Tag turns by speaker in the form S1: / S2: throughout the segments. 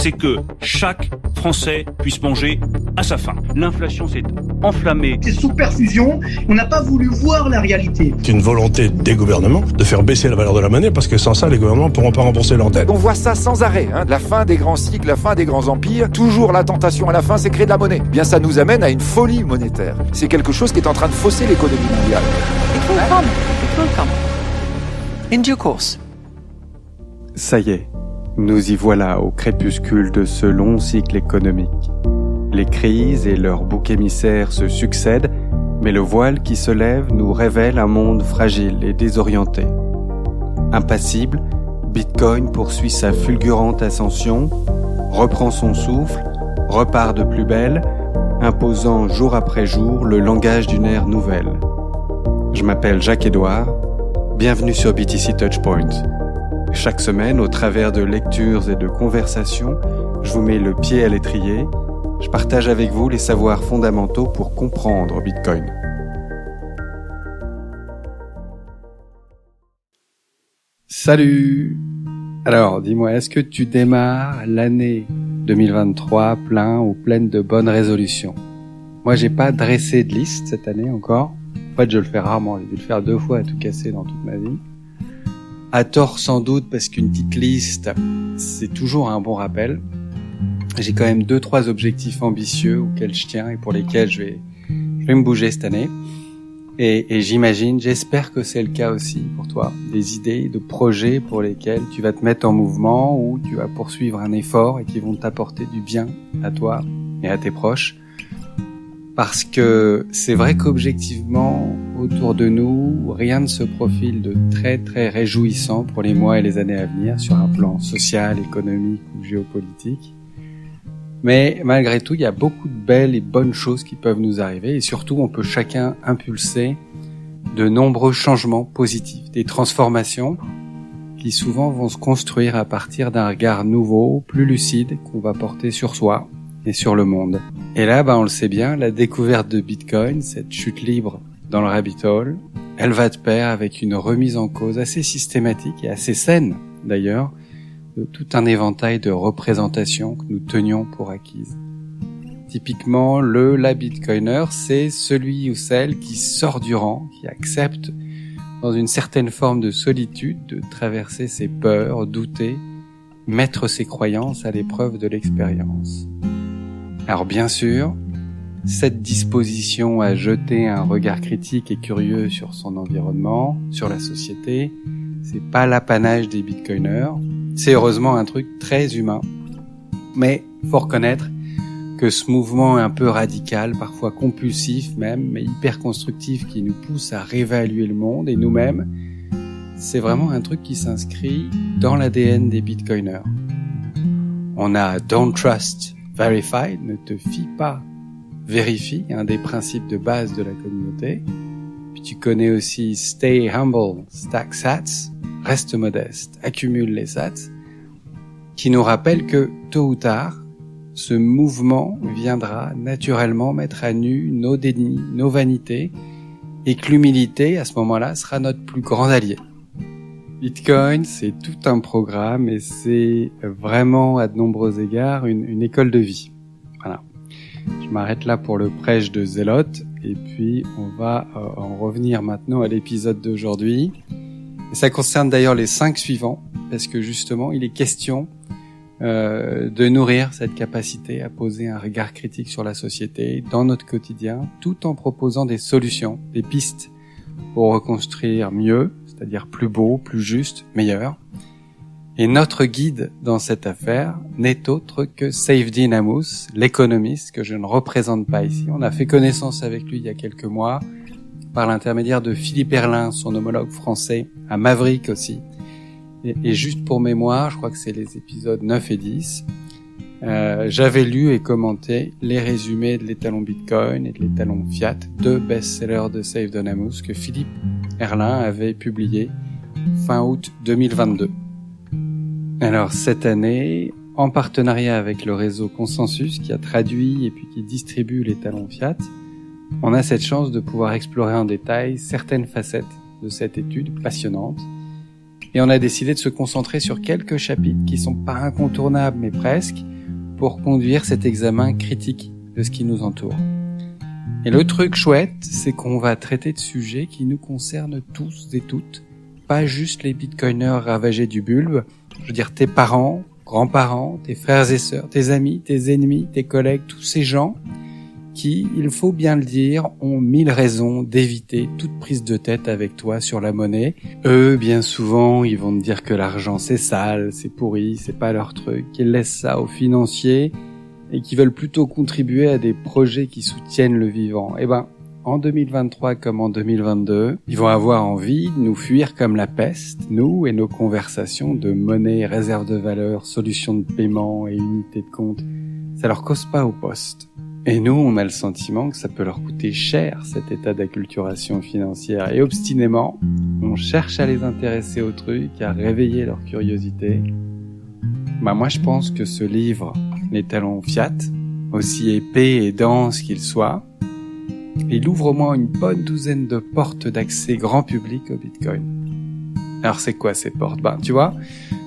S1: c'est que chaque Français puisse manger à sa faim. L'inflation s'est enflammée.
S2: C'est sous perfusion, on n'a pas voulu voir la réalité.
S3: C'est une volonté des gouvernements de faire baisser la valeur de la monnaie parce que sans ça, les gouvernements ne pourront pas rembourser leurs dettes.
S4: On voit ça sans arrêt, la fin des grands cycles, la fin des grands empires. Toujours la tentation à la fin, c'est créer de la monnaie. Bien, ça nous amène à une folie monétaire. C'est quelque chose qui est en train de fausser l'économie mondiale.
S5: It will come. It will come. In due course.
S6: Ça y est, nous y voilà au crépuscule de ce long cycle économique. Les crises et leurs boucs émissaires se succèdent, mais le voile qui se lève nous révèle un monde fragile et désorienté. Impassible, Bitcoin poursuit sa fulgurante ascension, reprend son souffle, repart de plus belle, imposant jour après jour le langage d'une ère nouvelle. Je m'appelle Jacques-Édouard, bienvenue sur BTC Touchpoint. Chaque semaine, au travers de lectures et de conversations, je vous mets le pied à l'étrier. Je partage avec vous les savoirs fondamentaux pour comprendre Bitcoin. Salut! Alors, dis-moi, est-ce que tu démarres l'année 2023 plein ou pleine de bonnes résolutions? Moi, j'ai pas dressé de liste cette année encore. En fait, je le fais rarement. J'ai dû le faire 2 fois à tout casser dans toute ma vie. À tort sans doute, parce qu'une petite liste, c'est toujours un bon rappel. J'ai quand même 2-3 objectifs ambitieux auxquels je tiens et pour lesquels je vais me bouger cette année. Et j'espère que c'est le cas aussi pour toi. Des idées, de projets pour lesquels tu vas te mettre en mouvement ou tu vas poursuivre un effort et qui vont t'apporter du bien à toi et à tes proches. Parce que c'est vrai qu'objectivement, autour de nous, rien ne se profile de très très réjouissant pour les mois et les années à venir sur un plan social, économique ou géopolitique. Mais malgré tout, il y a beaucoup de belles et bonnes choses qui peuvent nous arriver et surtout, on peut chacun impulser de nombreux changements positifs, des transformations qui souvent vont se construire à partir d'un regard nouveau, plus lucide qu'on va porter sur soi et sur le monde. Et là, on le sait bien, la découverte de Bitcoin, cette chute libre dans le rabbit hole, elle va de pair avec une remise en cause assez systématique et assez saine d'ailleurs, de tout un éventail de représentations que nous tenions pour acquises. Typiquement, la Bitcoiner, c'est celui ou celle qui sort du rang, qui accepte dans une certaine forme de solitude de traverser ses peurs, douter, mettre ses croyances à l'épreuve de l'expérience. Alors bien sûr, cette disposition à jeter un regard critique et curieux sur son environnement, sur la société, c'est pas l'apanage des bitcoiners. C'est heureusement un truc très humain. Mais faut reconnaître que ce mouvement un peu radical, parfois compulsif même, mais hyper constructif qui nous pousse à réévaluer le monde et nous-mêmes, c'est vraiment un truc qui s'inscrit dans l'ADN des bitcoiners. On a Don't Trust, Verify, ne te fie pas, vérifie, un des principes de base de la communauté. Puis tu connais aussi Stay Humble, Stack Sats, reste modeste, accumule les sats, qui nous rappelle que tôt ou tard, ce mouvement viendra naturellement mettre à nu nos dénis, nos vanités, et que l'humilité, à ce moment-là, sera notre plus grand allié. Bitcoin, c'est tout un programme et c'est vraiment, à de nombreux égards, une école de vie. Voilà. Je m'arrête là pour le prêche de Zélote et puis on va en revenir maintenant à l'épisode d'aujourd'hui. Et ça concerne d'ailleurs les 5 suivants parce que justement, il est question de nourrir cette capacité à poser un regard critique sur la société dans notre quotidien tout en proposant des solutions, des pistes pour reconstruire mieux, c'est-à-dire plus beau, plus juste, meilleur. Et notre guide dans cette affaire n'est autre que Saifedean Ammous, l'économiste que je ne représente pas ici. On a fait connaissance avec lui il y a quelques mois par l'intermédiaire de Philippe Herlin, son homologue français, à Maverick aussi. Et juste pour mémoire, je crois que c'est les épisodes 9 et 10, j'avais lu et commenté les résumés de l'étalon Bitcoin et de l'étalon Fiat, 2 best-sellers de Saifedean Ammous que Philippe Herlin avait publié fin août 2022. Alors cette année, en partenariat avec le réseau Consensus qui a traduit et puis qui distribue l'étalon Fiat, on a cette chance de pouvoir explorer en détail certaines facettes de cette étude passionnante Et on a décidé de se concentrer sur quelques chapitres qui sont pas incontournables, mais presque, pour conduire cet examen critique de ce qui nous entoure. Et le truc chouette, c'est qu'on va traiter de sujets qui nous concernent tous et toutes, pas juste les bitcoiners ravagés du bulbe, je veux dire tes parents, grands-parents, tes frères et sœurs, tes amis, tes ennemis, tes collègues, tous ces gens qui, il faut bien le dire, ont 1000 raisons d'éviter toute prise de tête avec toi sur la monnaie. Eux, bien souvent, ils vont te dire que l'argent c'est sale, c'est pourri, c'est pas leur truc, qu'ils laissent ça aux financiers et qui veulent plutôt contribuer à des projets qui soutiennent le vivant. Eh ben, en 2023 comme en 2022, ils vont avoir envie de nous fuir comme la peste, nous et nos conversations de monnaie, réserve de valeur, solution de paiement et unité de compte. Ça leur cause pas au poste. Et nous, on a le sentiment que ça peut leur coûter cher, cet état d'acculturation financière. Et obstinément, on cherche à les intéresser au truc, à réveiller leur curiosité. Moi, je pense que ce livre, Les talons Fiat, aussi épais et dense qu'il soit, il ouvre au moins une bonne douzaine de portes d'accès grand public au Bitcoin. Alors c'est quoi ces portes ? Tu vois,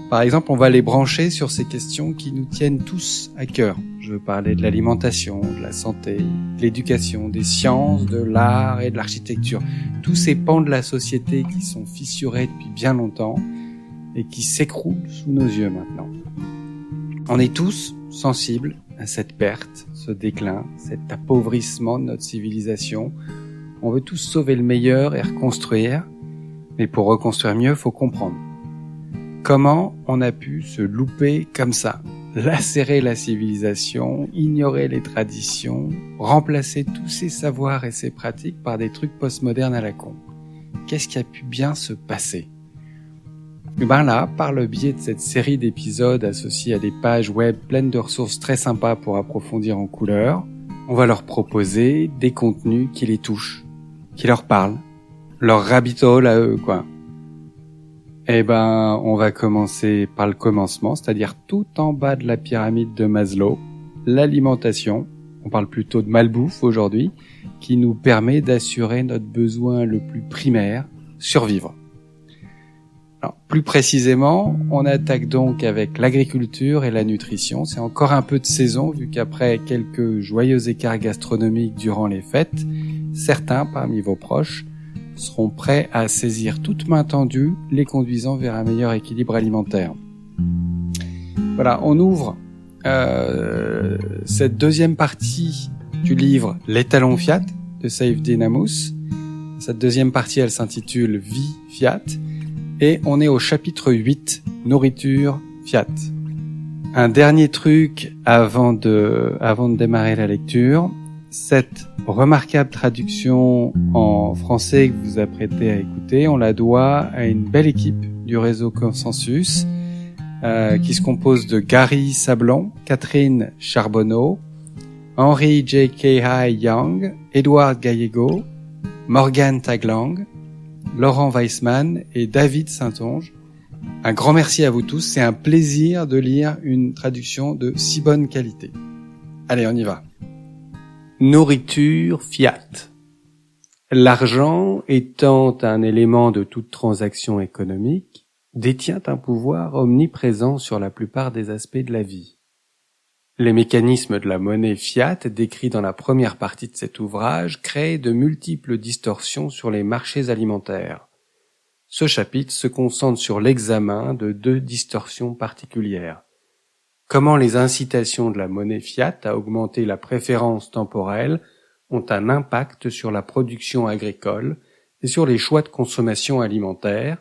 S6: par exemple, on va les brancher sur ces questions qui nous tiennent tous à cœur. Je veux parler de l'alimentation, de la santé, de l'éducation, des sciences, de l'art et de l'architecture. Tous ces pans de la société qui sont fissurés depuis bien longtemps et qui s'écroulent sous nos yeux maintenant. On est tous sensibles à cette perte, ce déclin, cet appauvrissement de notre civilisation. On veut tous sauver le meilleur et reconstruire, mais pour reconstruire mieux, faut comprendre. Comment on a pu se louper comme ça, lacérer la civilisation, ignorer les traditions, remplacer tous ces savoirs et ces pratiques par des trucs postmodernes à la con. Qu'est-ce qui a pu bien se passer ? Là, par le biais de cette série d'épisodes associés à des pages web pleines de ressources très sympas pour approfondir en couleur, on va leur proposer des contenus qui les touchent, qui leur parlent, leur rabbit hole à eux, quoi. On va commencer par le commencement, c'est-à-dire tout en bas de la pyramide de Maslow, l'alimentation, on parle plutôt de malbouffe aujourd'hui, qui nous permet d'assurer notre besoin le plus primaire, survivre. Alors, plus précisément, on attaque donc avec l'agriculture et la nutrition. C'est encore un peu de saison, vu qu'après quelques joyeux écarts gastronomiques durant les fêtes, certains parmi vos proches seront prêts à saisir toute main tendue, les conduisant vers un meilleur équilibre alimentaire. Voilà, on ouvre cette deuxième partie du livre « Les talons Fiat » de Saifedean Ammous. Cette deuxième partie, elle s'intitule « Vie Fiat ». Et on est au chapitre 8, nourriture Fiat. Un dernier truc avant de démarrer la lecture. Cette remarquable traduction en français que vous apprêtez à écouter, on la doit à une belle équipe du réseau Consensus, qui se compose de Gary Sablon, Catherine Charbonneau, Henry J.K. Young, Edouard Gallego, Morgan Taglang, Laurent Weissman et David Saintonge. Un grand merci à vous tous, c'est un plaisir de lire une traduction de si bonne qualité. Allez, on y va. Nourriture Fiat. L'argent, étant un élément de toute transaction économique, détient un pouvoir omniprésent sur la plupart des aspects de la vie. Les mécanismes de la monnaie fiat décrits dans la première partie de cet ouvrage créent de multiples distorsions sur les marchés alimentaires. Ce chapitre se concentre sur l'examen de deux distorsions particulières. Comment les incitations de la monnaie fiat à augmenter la préférence temporelle ont un impact sur la production agricole et sur les choix de consommation alimentaire,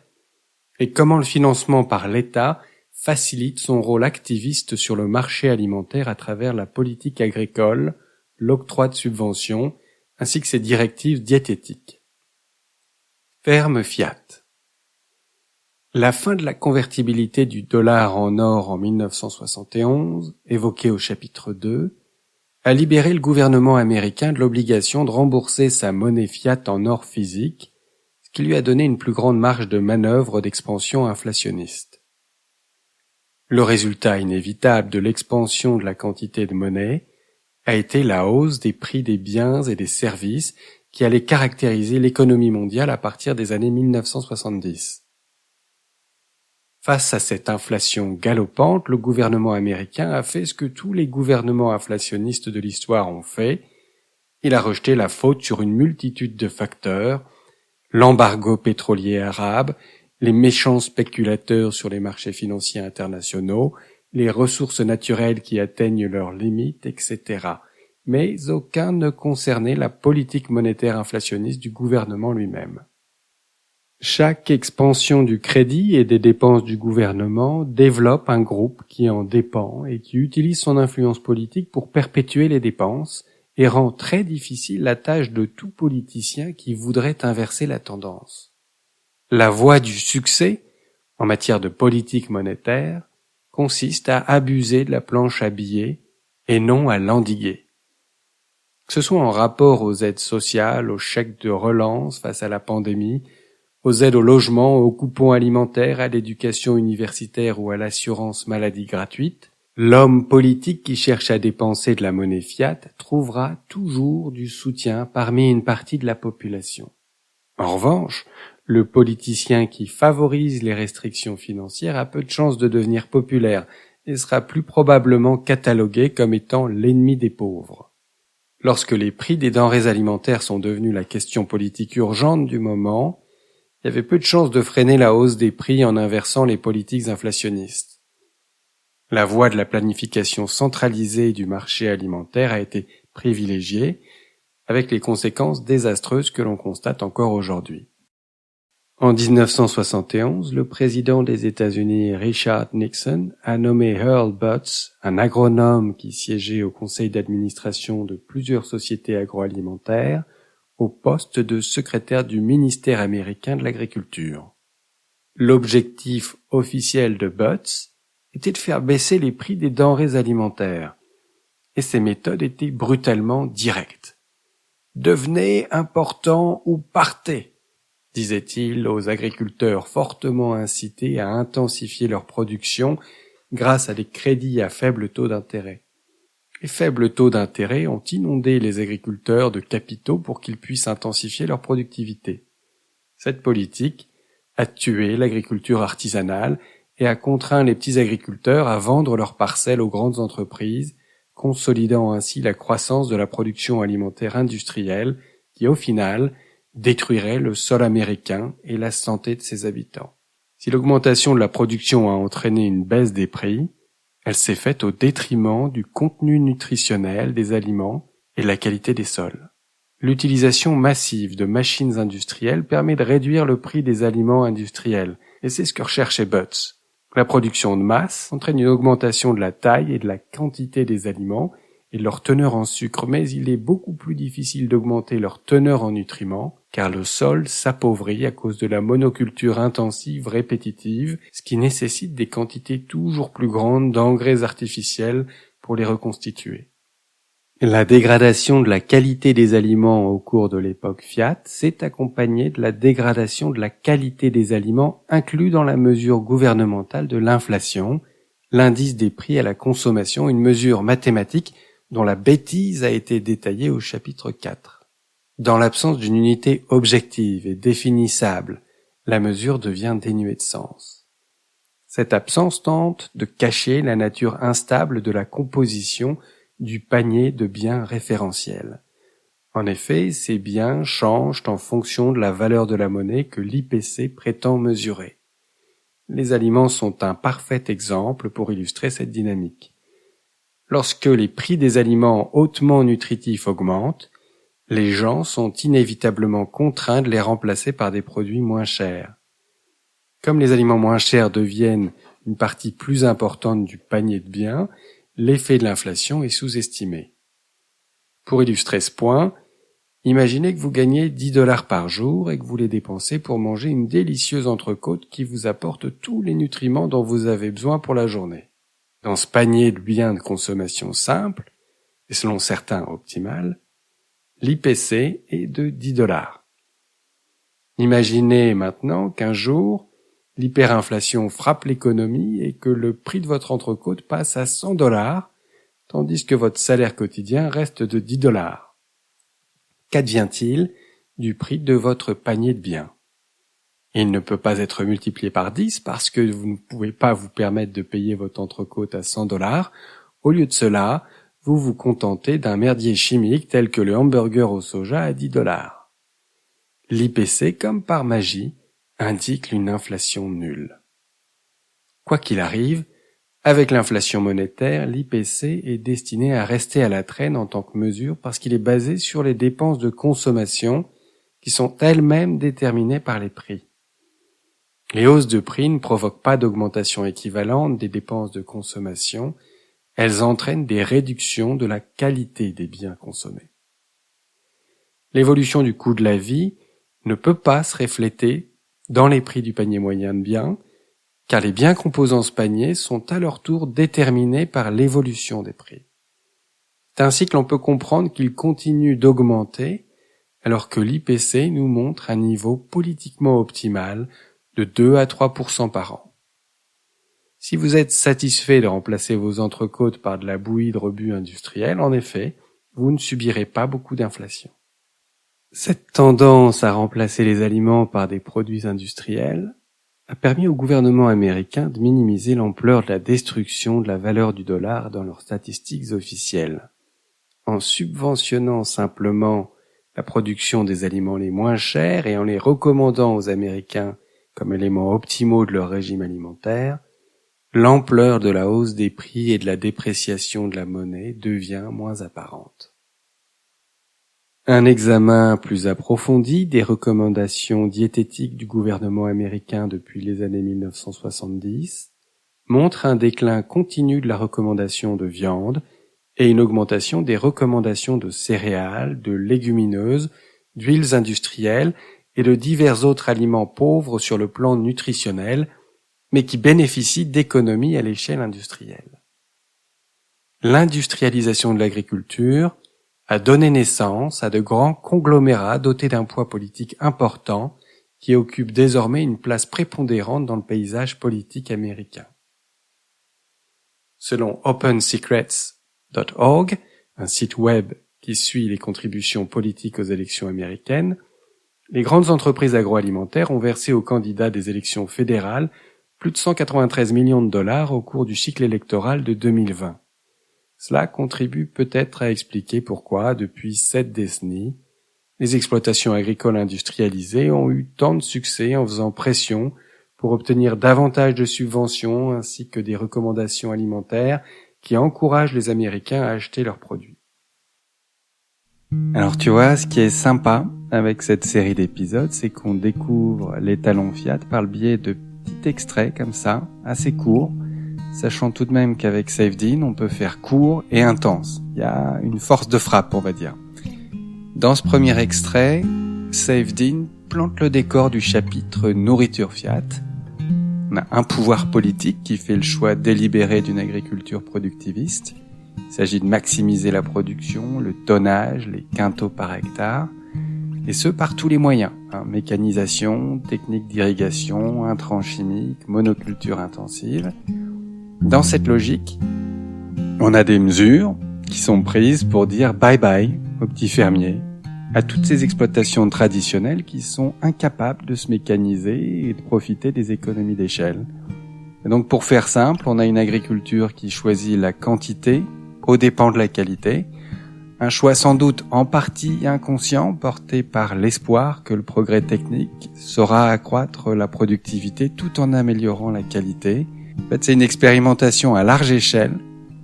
S6: et comment le financement par l'État facilite son rôle activiste sur le marché alimentaire à travers la politique agricole, l'octroi de subventions, ainsi que ses directives diététiques. Ferme fiat. La fin de la convertibilité du dollar en or en 1971, évoquée au chapitre 2, a libéré le gouvernement américain de l'obligation de rembourser sa monnaie fiat en or physique, ce qui lui a donné une plus grande marge de manœuvre d'expansion inflationniste. Le résultat inévitable de l'expansion de la quantité de monnaie a été la hausse des prix des biens et des services qui allait caractériser l'économie mondiale à partir des années 1970. Face à cette inflation galopante, le gouvernement américain a fait ce que tous les gouvernements inflationnistes de l'histoire ont fait. Il a rejeté la faute sur une multitude de facteurs, l'embargo pétrolier arabe, les méchants spéculateurs sur les marchés financiers internationaux, les ressources naturelles qui atteignent leurs limites, etc. Mais aucun ne concernait la politique monétaire inflationniste du gouvernement lui-même. Chaque expansion du crédit et des dépenses du gouvernement développe un groupe qui en dépend et qui utilise son influence politique pour perpétuer les dépenses et rend très difficile la tâche de tout politicien qui voudrait inverser la tendance. La voie du succès, en matière de politique monétaire, consiste à abuser de la planche à billets et non à l'endiguer. Que ce soit en rapport aux aides sociales, aux chèques de relance face à la pandémie, aux aides au logement, aux coupons alimentaires, à l'éducation universitaire ou à l'assurance maladie gratuite, l'homme politique qui cherche à dépenser de la monnaie fiat trouvera toujours du soutien parmi une partie de la population. En revanche, le politicien qui favorise les restrictions financières a peu de chances de devenir populaire et sera plus probablement catalogué comme étant l'ennemi des pauvres. Lorsque les prix des denrées alimentaires sont devenus la question politique urgente du moment, il y avait peu de chances de freiner la hausse des prix en inversant les politiques inflationnistes. La voie de la planification centralisée du marché alimentaire a été privilégiée, avec les conséquences désastreuses que l'on constate encore aujourd'hui. En 1971, le président des États-Unis Richard Nixon a nommé Earl Butz, un agronome qui siégeait au conseil d'administration de plusieurs sociétés agroalimentaires, au poste de secrétaire du ministère américain de l'Agriculture. L'objectif officiel de Butz était de faire baisser les prix des denrées alimentaires, et ses méthodes étaient brutalement directes. « Devenez important ou partez !» disait-il aux agriculteurs fortement incités à intensifier leur production grâce à des crédits à faible taux d'intérêt. Les faibles taux d'intérêt ont inondé les agriculteurs de capitaux pour qu'ils puissent intensifier leur productivité. Cette politique a tué l'agriculture artisanale et a contraint les petits agriculteurs à vendre leurs parcelles aux grandes entreprises, consolidant ainsi la croissance de la production alimentaire industrielle qui, au final, détruirait le sol américain et la santé de ses habitants. Si l'augmentation de la production a entraîné une baisse des prix, elle s'est faite au détriment du contenu nutritionnel des aliments et de la qualité des sols. L'utilisation massive de machines industrielles permet de réduire le prix des aliments industriels, et c'est ce que recherchait Butz. La production de masse entraîne une augmentation de la taille et de la quantité des aliments et de leur teneur en sucre, mais il est beaucoup plus difficile d'augmenter leur teneur en nutriments, car le sol s'appauvrit à cause de la monoculture intensive répétitive, ce qui nécessite des quantités toujours plus grandes d'engrais artificiels pour les reconstituer. La dégradation de la qualité des aliments au cours de l'époque Fiat s'est accompagnée de la dégradation de la qualité des aliments inclus dans la mesure gouvernementale de l'inflation, l'indice des prix à la consommation, une mesure mathématique dont la bêtise a été détaillée au chapitre 4. Dans l'absence d'une unité objective et définissable, la mesure devient dénuée de sens. Cette absence tente de cacher la nature instable de la composition du panier de biens référentiels. En effet, ces biens changent en fonction de la valeur de la monnaie que l'IPC prétend mesurer. Les aliments sont un parfait exemple pour illustrer cette dynamique. Lorsque les prix des aliments hautement nutritifs augmentent, les gens sont inévitablement contraints de les remplacer par des produits moins chers. Comme les aliments moins chers deviennent une partie plus importante du panier de biens, l'effet de l'inflation est sous-estimé. Pour illustrer ce point, imaginez que vous gagnez $10 par jour et que vous les dépensez pour manger une délicieuse entrecôte qui vous apporte tous les nutriments dont vous avez besoin pour la journée. Dans ce panier de biens de consommation simple, et selon certains optimal, l'IPC est de $10. Imaginez maintenant qu'un jour, l'hyperinflation frappe l'économie et que le prix de votre entrecôte passe à $100, tandis que votre salaire quotidien reste de $10. Qu'advient-il du prix de votre panier de biens? Il ne peut pas être multiplié par 10 parce que vous ne pouvez pas vous permettre de payer votre entrecôte à $100. Au lieu de cela, vous vous contentez d'un merdier chimique tel que le hamburger au soja à $10. L'IPC, comme par magie, indique une inflation nulle. Quoi qu'il arrive, avec l'inflation monétaire, l'IPC est destiné à rester à la traîne en tant que mesure parce qu'il est basé sur les dépenses de consommation qui sont elles-mêmes déterminées par les prix. Les hausses de prix ne provoquent pas d'augmentation équivalente des dépenses de consommation, elles entraînent des réductions de la qualité des biens consommés. L'évolution du coût de la vie ne peut pas se refléter dans les prix du panier moyen de biens, car les biens composant ce panier sont à leur tour déterminés par l'évolution des prix. C'est ainsi que l'on peut comprendre qu'ils continuent d'augmenter, alors que l'IPC nous montre un niveau politiquement optimal de 2 à 3% par an. Si vous êtes satisfait de remplacer vos entrecôtes par de la bouillie de rebut industriel, en effet, vous ne subirez pas beaucoup d'inflation. Cette tendance à remplacer les aliments par des produits industriels a permis au gouvernement américain de minimiser l'ampleur de la destruction de la valeur du dollar dans leurs statistiques officielles. En subventionnant simplement la production des aliments les moins chers et en les recommandant aux Américains comme éléments optimaux de leur régime alimentaire, l'ampleur de la hausse des prix et de la dépréciation de la monnaie devient moins apparente. Un examen plus approfondi des recommandations diététiques du gouvernement américain depuis les années 1970 montre un déclin continu de la recommandation de viande et une augmentation des recommandations de céréales, de légumineuses, d'huiles industrielles et de divers autres aliments pauvres sur le plan nutritionnel, mais qui bénéficient d'économies à l'échelle industrielle. L'industrialisation de l'agriculture a donné naissance à de grands conglomérats dotés d'un poids politique important qui occupent désormais une place prépondérante dans le paysage politique américain. Selon OpenSecrets.org, un site web qui suit les contributions politiques aux élections américaines, les grandes entreprises agroalimentaires ont versé aux candidats des élections fédérales plus de 193 millions de dollars au cours du cycle électoral de 2020. Cela contribue peut-être à expliquer pourquoi, depuis 7 décennies, les exploitations agricoles industrialisées ont eu tant de succès en faisant pression pour obtenir davantage de subventions ainsi que des recommandations alimentaires qui encouragent les Américains à acheter leurs produits. Alors tu vois, ce qui est sympa avec cette série d'épisodes, c'est qu'on découvre l'étalon Fiat par le biais de petits extraits comme ça, assez courts, sachant tout de même qu'avec Saifedean, on peut faire court et intense. Il y a une force de frappe, on va dire. Dans ce premier extrait, Saifedean plante le décor du chapitre Nourriture Fiat. On a un pouvoir politique qui fait le choix délibéré d'une agriculture productiviste. Il s'agit de maximiser la production, le tonnage, les quintaux par hectare, et ce par tous les moyens, mécanisation, technique d'irrigation, intrants chimiques, monoculture intensive. Dans cette logique, on a des mesures qui sont prises pour dire bye-bye aux petits fermiers, à toutes ces exploitations traditionnelles qui sont incapables de se mécaniser et de profiter des économies d'échelle. Et donc pour faire simple, on a une agriculture qui choisit la quantité aux dépens de la qualité, un choix sans doute en partie inconscient porté par l'espoir que le progrès technique saura accroître la productivité tout en améliorant la qualité. En fait, c'est une expérimentation à large échelle,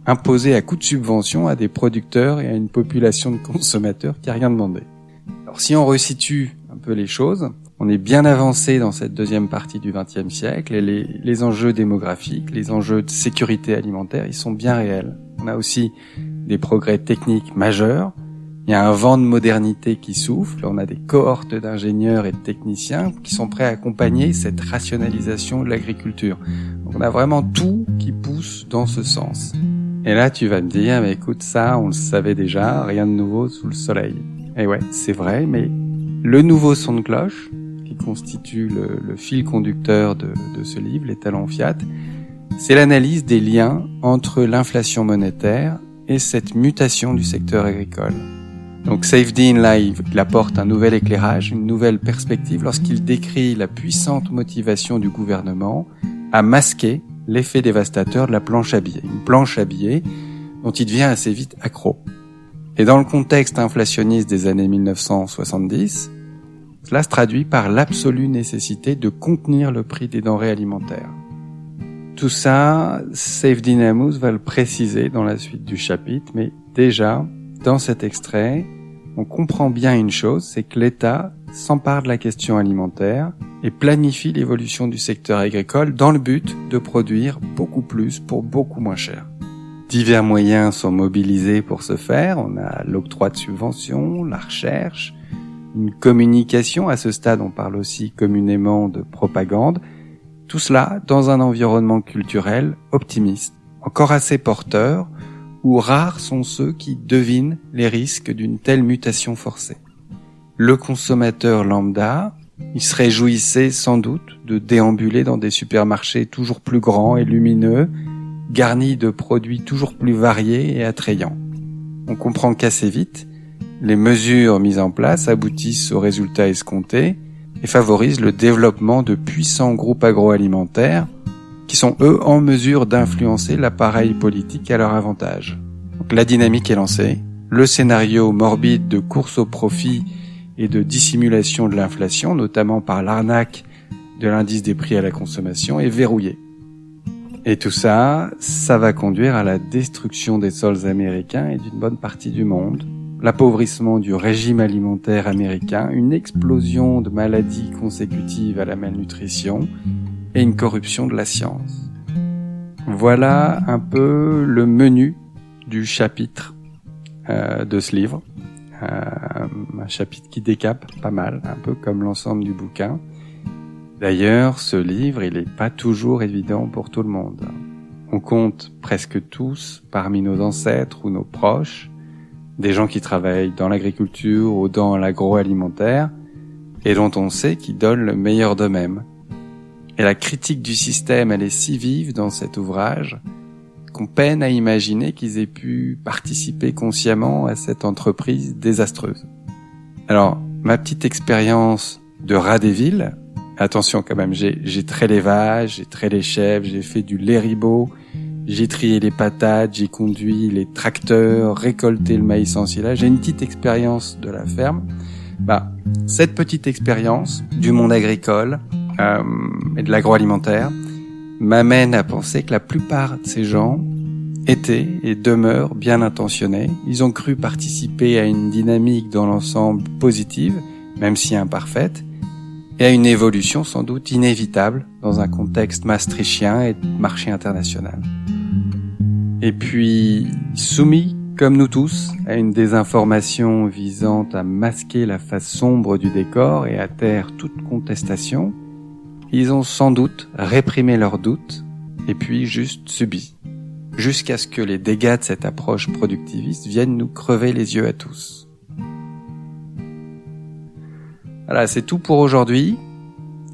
S6: imposée à coup de subvention à des producteurs et à une population de consommateurs qui n'a rien demandé. Alors si on resitue un peu les choses, on est bien avancé dans cette deuxième partie du XXe siècle et les enjeux démographiques, les enjeux de sécurité alimentaire, ils sont bien réels. On a aussi des progrès techniques majeurs, il y a un vent de modernité qui souffle, on a des cohortes d'ingénieurs et de techniciens qui sont prêts à accompagner cette rationalisation de l'agriculture. Donc on a vraiment tout qui pousse dans ce sens. Et là tu vas me dire, mais écoute ça, on le savait déjà, rien de nouveau sous le soleil. Et ouais, c'est vrai, mais le nouveau son de cloche, qui constitue le fil conducteur de ce livre, l'étalon Fiat, c'est l'analyse des liens entre l'inflation monétaire et cette mutation du secteur agricole. Donc Safety in Life, il apporte un nouvel éclairage, une nouvelle perspective lorsqu'il décrit la puissante motivation du gouvernement à masquer l'effet dévastateur de la planche à billets. Une planche à billets dont il devient assez vite accro. Et dans le contexte inflationniste des années 1970, cela se traduit par l'absolue nécessité de contenir le prix des denrées alimentaires. Tout ça, Saifedean Ammous va le préciser dans la suite du chapitre, mais déjà, dans cet extrait, on comprend bien une chose, c'est que l'État s'empare de la question alimentaire et planifie l'évolution du secteur agricole dans le but de produire beaucoup plus pour beaucoup moins cher. Divers moyens sont mobilisés pour ce faire. On a l'octroi de subventions, la recherche, une communication. À ce stade, on parle aussi communément de propagande. Tout cela dans un environnement culturel optimiste, encore assez porteur, où rares sont ceux qui devinent les risques d'une telle mutation forcée. Le consommateur lambda, il se réjouissait sans doute de déambuler dans des supermarchés toujours plus grands et lumineux, garnis de produits toujours plus variés et attrayants. On comprend qu'assez vite, les mesures mises en place aboutissent aux résultats escomptés et favorisent le développement de puissants groupes agroalimentaires qui sont eux en mesure d'influencer l'appareil politique à leur avantage. Donc la dynamique est lancée, le scénario morbide de course au profit et de dissimulation de l'inflation, notamment par l'arnaque de l'indice des prix à la consommation, est verrouillé. Et tout ça, ça va conduire à la destruction des sols américains et d'une bonne partie du monde, l'appauvrissement du régime alimentaire américain, une explosion de maladies consécutives à la malnutrition et une corruption de la science. Voilà un peu le menu du chapitre de ce livre. Un chapitre qui décape pas mal, un peu comme l'ensemble du bouquin. D'ailleurs, ce livre, il n'est pas toujours évident pour tout le monde. On compte presque tous, parmi nos ancêtres ou nos proches, des gens qui travaillent dans l'agriculture ou dans l'agroalimentaire, et dont on sait qu'ils donnent le meilleur d'eux-mêmes. Et la critique du système, elle est si vive dans cet ouvrage, qu'on peine à imaginer qu'ils aient pu participer consciemment à cette entreprise désastreuse. Alors, ma petite expérience de rat des villes, attention quand même, j'ai traité les vaches, j'ai traité les chèvres, j'ai fait du lait ribot, j'ai trié les patates, j'ai conduit les tracteurs, récolté le maïs en silage, j'ai une petite expérience de la ferme. Cette petite expérience du monde agricole et de l'agroalimentaire m'amène à penser que la plupart de ces gens étaient et demeurent bien intentionnés. Ils ont cru participer à une dynamique dans l'ensemble positive, même si imparfaite, et à une évolution sans doute inévitable dans un contexte maastrichtien et de marché international. Et puis, soumis, comme nous tous, à une désinformation visant à masquer la face sombre du décor et à taire toute contestation, ils ont sans doute réprimé leurs doutes et puis juste subi, jusqu'à ce que les dégâts de cette approche productiviste viennent nous crever les yeux à tous. Voilà, c'est tout pour aujourd'hui.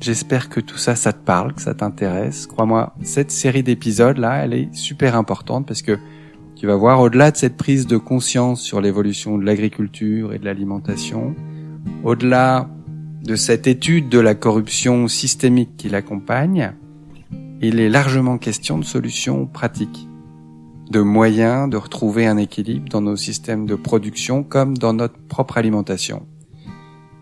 S6: J'espère que tout ça, ça te parle, que ça t'intéresse. Crois-moi, cette série d'épisodes-là, elle est super importante parce que tu vas voir, au-delà de cette prise de conscience sur l'évolution de l'agriculture et de l'alimentation, au-delà de cette étude de la corruption systémique qui l'accompagne, il est largement question de solutions pratiques, de moyens de retrouver un équilibre dans nos systèmes de production comme dans notre propre alimentation.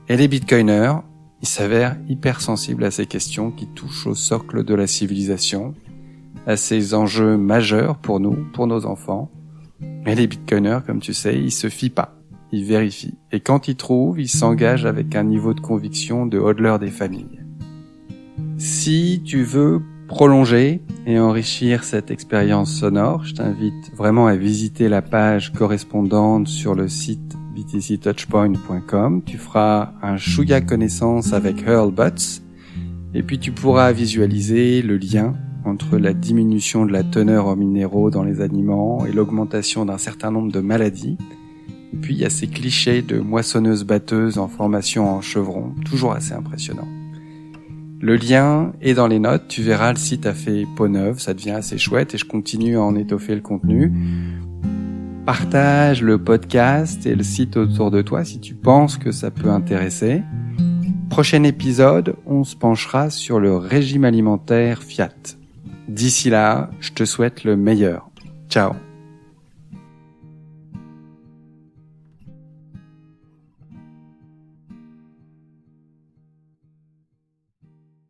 S6: Et les bitcoiners, ils s'avèrent hypersensibles à ces questions qui touchent au socle de la civilisation, à ces enjeux majeurs pour nous, pour nos enfants. Mais les bitcoiners, comme tu sais, ils se fient pas. Ils vérifient. Et quand ils trouvent, ils s'engagent avec un niveau de conviction de hodler des familles. Si tu veux prolonger et enrichir cette expérience sonore, je t'invite vraiment à visiter la page correspondante sur le site btctouchpoint.com. Tu feras un chouïa connaissance avec Earl Butz et puis tu pourras visualiser le lien entre la diminution de la teneur en minéraux dans les aliments et l'augmentation d'un certain nombre de maladies. Et puis il y a ces clichés de moissonneuse-batteuse en formation en chevron, toujours assez impressionnant. Le lien est dans les notes, tu verras, le site a fait peau neuve, ça devient assez chouette et je continue à en étoffer le contenu. Partage le podcast et le site autour de toi si tu penses que ça peut intéresser. Prochain épisode, on se penchera sur le régime alimentaire Fiat. D'ici là, je te souhaite le meilleur. Ciao.